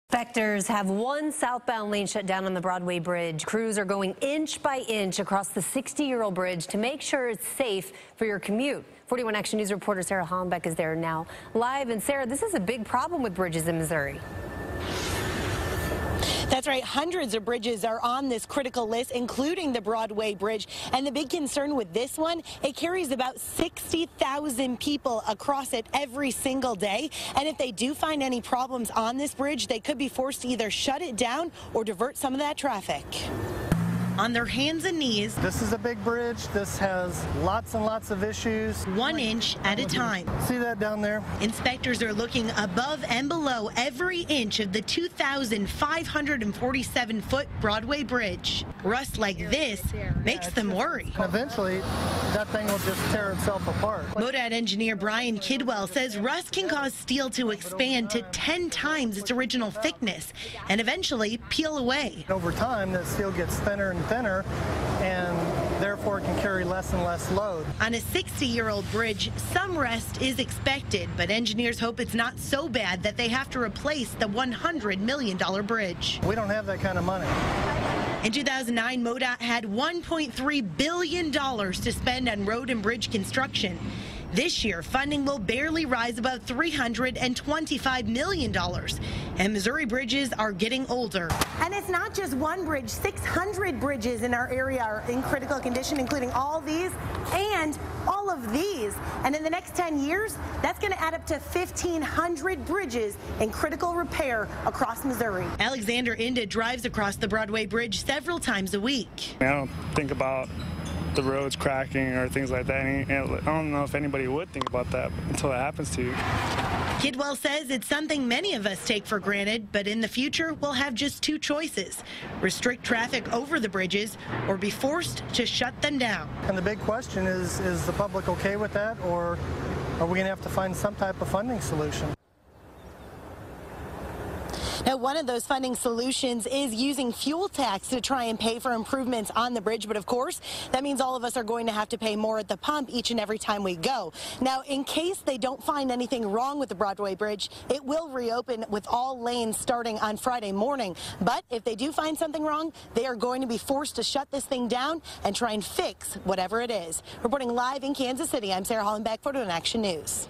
Inspectors have one southbound lane shut down on the Broadway Bridge. Crews are going inch by inch across the 60-year-old bridge to make sure it's safe for your commute. 41 Action News reporter Sarah Hollenbeck is there now live. And Sarah, this is a big problem with bridges in Missouri. That's right. Hundreds of bridges are on this critical list, including the Broadway Bridge. And the big concern with this one, it carries about 60,000 people across it every single day. And if they do find any problems on this bridge, they could be forced to either shut it down or divert some of that traffic. On their hands and knees. This is a big bridge. This has lots and lots of issues. 1 inch at a time. See that down there? Inspectors are looking above and below every inch of the 2,547-foot Broadway Bridge. Rust like this makes them worry. Eventually, that thing will just tear itself apart. MoDOT engineer Brian Kidwell says rust can cause steel to expand to 10 times its original thickness and eventually peel away. Over time, that steel gets thinner and thinner, and therefore can carry less and less load. On a 60-year-old bridge, some rust is expected, but engineers hope it's not so bad that they have to replace the $100 million bridge. We don't have that kind of money. In 2009, MoDOT had $1.3 billion to spend on road and bridge construction. This year, funding will barely rise above $325 million. And Missouri bridges are getting older. And it's not just one bridge. 600 bridges in our area are in critical condition, including all these and all of these. And in the next 10 years, that's going to add up to 1,500 bridges in critical repair across Missouri. Alexander Inda drives across the Broadway Bridge several times a week. I don't think about the roads cracking or things like that. I don't know if anybody would think about that until it happens to you. Kidwell says it's something many of us take for granted, but in the future, we'll have just two choices: restrict traffic over the bridges or be forced to shut them down. And the big question is the public okay with that, or are we going to have to find some type of funding solution? Now, one of those funding solutions is using fuel tax to try and pay for improvements on the bridge. But of course, that means all of us are going to have to pay more at the pump each and every time we go. Now, in case they don't find anything wrong with the Broadway Bridge, it will reopen with all lanes starting on Friday morning. But if they do find something wrong, they are going to be forced to shut this thing down and try and fix whatever it is. Reporting live in Kansas City, I'm Sarah Hollenbeck for 41 Action News.